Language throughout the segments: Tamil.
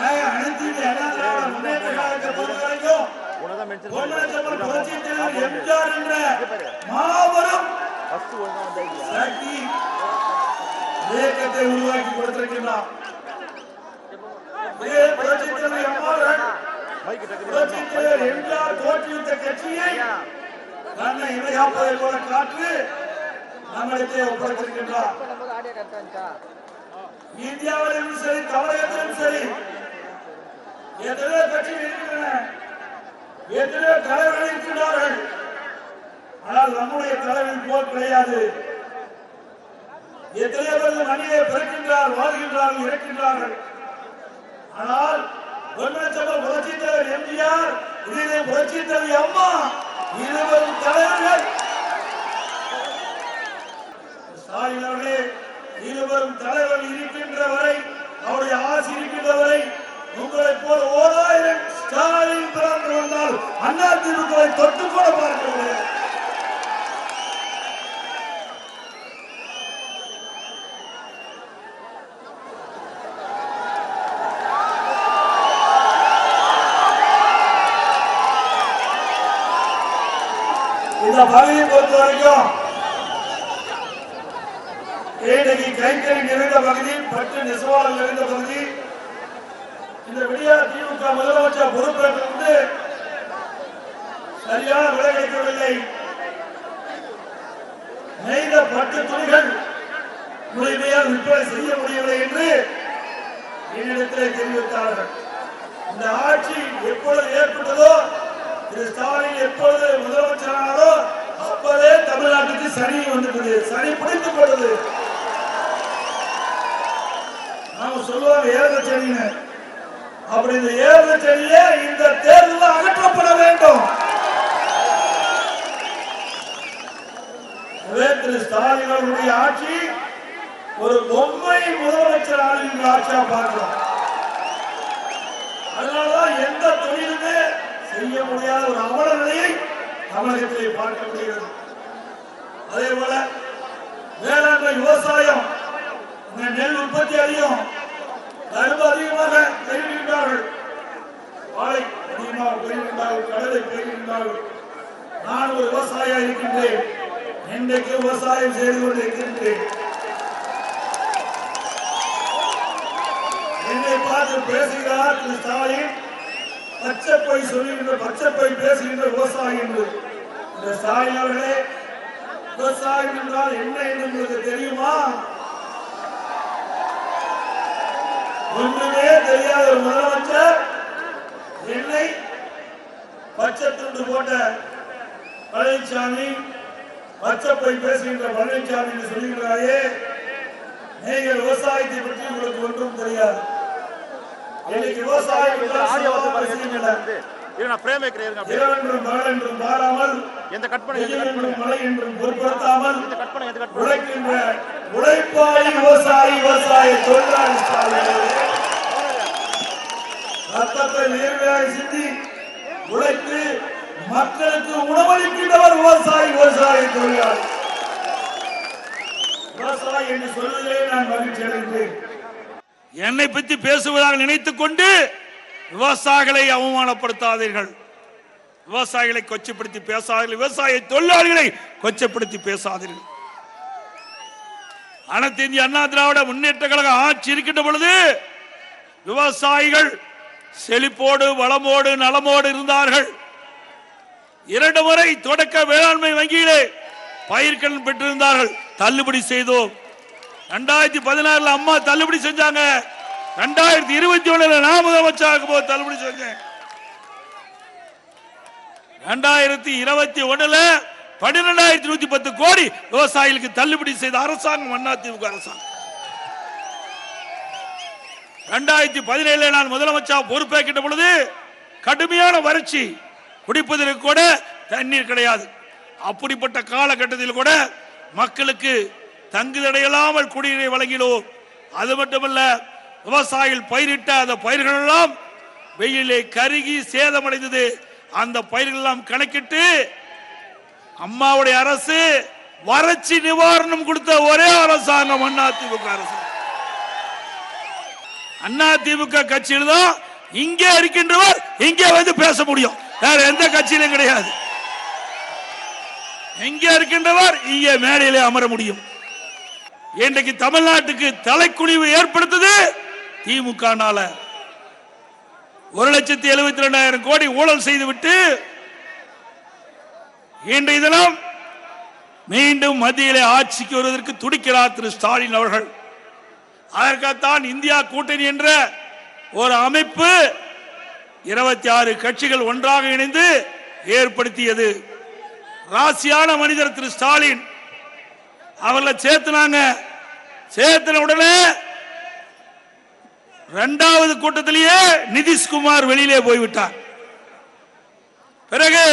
அனைத்து இந்திய அண்ணா திராவிட முன்னேற்ற கழகத்தை பொறுத்தவரைக்கும் புரட்சி தலைவர் எம்ஜிஆர் என்ற மாபெரும் சக்தி இயக்கத்தை உருவாக்கி கொடுத்திருக்கின்றார். புரட்சி தலைவர் அம்மாவர்கள் புரட்சி தலைவர் எம்ஜிஆர் தோற்றுவித்த கட்சியை தன்னை இணையாப்பதை போல காற்று நம்மிடத்தை ஒப்படைத்திருக்கின்றார். இந்தியாவிலும் சரி தமிழகத்திலும் சரி எத்தனையோ கட்சிகள் இருக்கின்றன, எத்தனையோ தலைவர்கள் இருக்கின்றார்கள். ஆனால் நம்முடைய தலைவர்கள் போல் கிடையாது. எத்தனையோ பேர் மனிதரை பிறக்கின்றார், வாழ்கின்றார்கள், இறக்கின்றார்கள். ஆனால் புரட்சி தலைவர் எம்ஜிஆர், இதே புரட்சி தலைவி அம்மா, இருவரும் தலைவர்கள். ஸ்டாலின் அவர்களே, இருவரும் தலைவர்கள் இருக்கின்ற வரை, அவருடைய ஆட்சி இருக்கின்ற வரை, உங்களை போல 1000 ஸ்டாலின் பிறந்து வந்தால் அண்ணா திமுகவை தொட்டு கூட பார்க்கவில்லை. இந்த பகுதியை பொறுத்த வரைக்கும் ஏழைக்கு கைத்தறி நிறைந்த பகுதி, பட்டு நெசவாளர் நிறைந்த பகுதி. இந்த விடியா திமுக முதலமைச்சர் பொறுப்பேற்று சரியான விலை கிடைக்கவில்லை. நெய்த பட்டு துணிகள் முழுமையாக விற்பனை செய்ய முடியவில்லை என்று என்னிடத்திலே தெரிவித்தார்கள். இந்த ஆட்சி எப்பொழுது ஏற்பட்டதோ, திரு ஸ்டாலின் எப்பொழுது முதலமைச்சரானதோ அப்போதே தமிழ்நாட்டுக்கு சனி வந்துட்டது, சனி பிடித்துக் கொண்டது. நாம சொல்லுவாங்க ஏழு சனின்னு. அப்படி இந்த ஏழு சனியே இந்த தேர்தலில் அகற்றப்பட வேண்டும். திரு ஸ்டாலின் அவர்களுடைய ஆட்சி ஒரு பொம்மை முதலமைச்சர் ஆளுகின்ற ஆட்சியா பார்க்கிறோம். அதனாலதான் எந்த தொழிலுமே செய்ய முடியாத ஒரு அவல நிலையை தமிழகத்திலே பார்க்க முடிகிறது. அதே போல வேளாண்மை, விவசாயம், நெல் உற்பத்தி அதிகம், கரும்பு அதிகமாக பயிரிடுகின்றார்கள், வாழை அதிகமாக பயிரிடுகின்றார்கள், கடலை பயிரிடுகின்றார்கள். நான் ஒரு விவசாயியா இருக்கின்றேன், இன்றைக்கு விவசாயம் செய்து கொண்டிருக்கின்றேன். என்னை பார்த்து பேசுகிறார் திரு ஸ்டாலின், பச்சைப்பை சொல்லுகின்ற, பச்சைப்பை பேசுகின்ற விவசாயி என்று. இந்த ஸ்டாலின் அவர்களே, விவசாயம் என்றால் என்ன என்று உங்களுக்கு தெரியுமா? ஒன்றுமே தெரியாத ஒரு முதலமைச்சர் என்னை பச்சை துண்டு போட்ட பழனிசாமி, பச்சைப்பை பேசுகின்ற பழனிசாமி என்று சொல்லுகிறாயே, நீங்கள் விவசாயத்தை பற்றி உங்களுக்கு ஒன்றும் தெரியாது. விவசாயம் பாராமல், மழை என்றும் பொருட்படுத்தாமல் உழைக்கின்ற உழைப்பாளி விவசாயி, விவசாய தொழிலாளி ரத்தத்தை நேர்மையாக சிந்தி உழைத்து மக்களுக்கு உணவளிக்கின்றவர் விவசாயி, விவசாய தொழிலாளி. விவசாயி என்று சொல்வதிலே நான் மகிழ்ச்சி அடைந்தேன். என்னை பற்றி பேசுவதாக நினைத்துக் கொண்டு விவசாயிகளை அவமானப்படுத்தாதீர்கள், விவசாயிகளை கொச்சைப்படுத்தி பேசாதீர்கள், விவசாய தொழிலாளிகளை கொச்சைப்படுத்தி பேசாதீர்கள். அனைத்து இந்திய அண்ணா திராவிட முன்னேற்ற கழக ஆட்சி இருக்கின்ற பொழுது விவசாயிகள் செழிப்போடு, வளமோடு, நலமோடு இருந்தார்கள். 2 முறை தொடக்க வேளாண்மை வங்கியிலே பயிர்க்கடன் பெற்றிருந்தார்கள், தள்ளுபடி செய்தோம். 2016 அம்மா தள்ளுபடி செஞ்சாங்க, 2021 நான் முதலமைச்சராக போது தள்ளுபடி செஞ்சேன். 2021 12,110 கோடி விவசாயிகளுக்கு தள்ளுபடி செய்த அரசாங்கம் அதிமுக அரசாங்கம். 2017 நான் முதலமைச்சர் பொறுப்பேற்கின்ற பொழுது கடுமையான வறட்சி, குடிப்பதற்கு கூட தண்ணீர் கிடையாது. அப்படிப்பட்ட காலகட்டத்தில் கூட மக்களுக்கு தங்குதடையில்லாமல் குடிநீரை வழங்கினோம். அது மட்டுமல்ல, விவசாயிகள் பயிரிட்ட அந்த பயிர்கள் எல்லாம் வெயிலே கருகி சேதமடைந்தது. அந்த பயிர்கள் எல்லாம் கணக்கிட்டு அம்மாவுடைய அரசு வறட்சி நிவாரணம் கொடுத்த ஒரே அரசாங்கம் அதிமுக அரசு. அண்ணா திமுக கட்சியில் தான் இங்கே இருக்கின்றவர் இங்கே வந்து பேச முடியும், வேற எந்த கட்சியிலும் கிடையாது. இங்கே இருக்கின்றவர் இங்கே மேடையிலே அமர முடியும். இன்றைக்கு தமிழ்நாட்டுக்கு தலைக்குனிவு ஏற்படுத்தது திமுகனால. 1,72,000 கோடி ஊழல் செய்துவிட்டு இன்றைய தினம் மீண்டும் மத்தியிலே ஆட்சிக்கு வருவதற்கு துடிக்கிறார் திரு ஸ்டாலின் அவர்கள். அதற்காகத்தான் இந்தியா கூட்டணி என்ற ஒரு அமைப்பு 26 கட்சிகள் ஒன்றாக இணைந்து ஏற்படுத்தியது. ராசியான மனிதர் திரு ஸ்டாலின் அவர்களை சேர்த்துனாங்க. சேர்த்துன உடனே 2வது கூட்டத்திலேயே நிதிஷ்குமார் வெளியிலே போய்விட்டார். பிறகு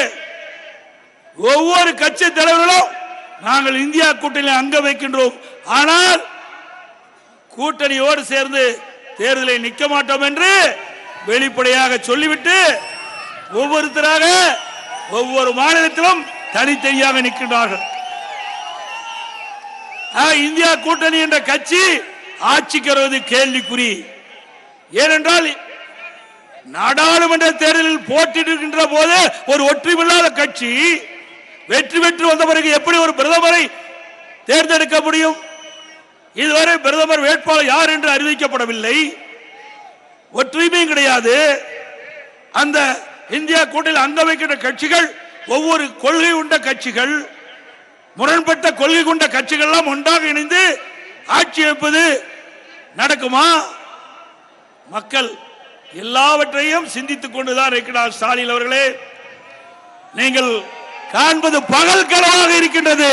ஒவ்வொரு கட்சி தலைவர்களும் நாங்கள் இந்தியா கூட்டணியில் அங்க வைக்கின்றோம், ஆனால் கூட்டணியோடு சேர்ந்து தேர்தலில் நிற்க மாட்டோம் என்று வெளிப்படையாக சொல்லிவிட்டு ஒவ்வொருத்தராக ஒவ்வொரு மாநிலத்திலும் தனித்தனியாக நிற்கின்றார்கள். இந்தியா கூட்டணி என்ற கட்சி ஆட்சிக்கு வருவது கேள்விக்குறி. ஏனென்றால் நாடாளுமன்ற தேர்தலில் போட்டியிடுகின்ற போது ஒரு ஒற்றுமையில்லாத கட்சி வெற்றி பெற்று வந்த பிறகு எப்படி ஒரு பிரதமரை தேர்ந்தெடுக்க முடியும்? இதுவரை பிரதமர் வேட்பாளர் யார் என்று அறிவிக்கப்படவில்லை, ஒற்றுமையும் கிடையாது. அந்த இந்தியா கூட்டணியில் அங்க வைக்கின்ற கட்சிகள் ஒவ்வொரு கொள்கை உண்ட கட்சிகள், முரண்பட்ட கொள்கை கொண்ட கட்சிகள் எல்லாம் ஒன்றாக இணைந்து ஆட்சி அமைப்பது நடக்குமா? மக்கள் எல்லாவற்றையும் சிந்தித்துக் கொண்டுதான் இருக்கிறார். ஸ்டாலின் அவர்களே, நீங்கள் காண்பது பகல் கனவாக இருக்கின்றது.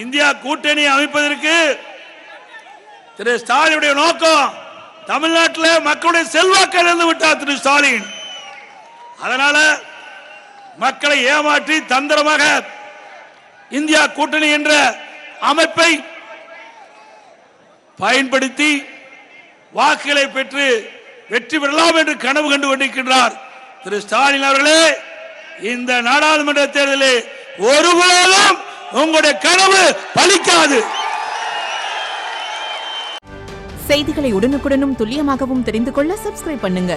இந்தியா கூட்டணி அமைப்பதற்கு திரு ஸ்டாலினுடைய நோக்கம் தமிழ்நாட்டில் மக்களுடைய செல்வாக்கு இழந்து விட்டார் திரு ஸ்டாலின். அதனால மக்களை ஏமாற்றி தந்திரமாக இந்தியா கூட்டணி என்ற அமைப்பை பயன்படுத்தி வாக்குகளை பெற்று வெற்றி பெறலாம் என்று கனவு கண்டு கொண்டிருக்கின்றார் திரு ஸ்டாலின் அவர்களே. இந்த நாடாளுமன்ற தேர்தலில் ஒருபோதும் உங்களுடைய கனவு பலிக்காது. செய்திகளை உடனுக்குடனும் துல்லியமாகவும் தெரிந்து கொள்ள சப்ஸ்கிரைப் பண்ணுங்க.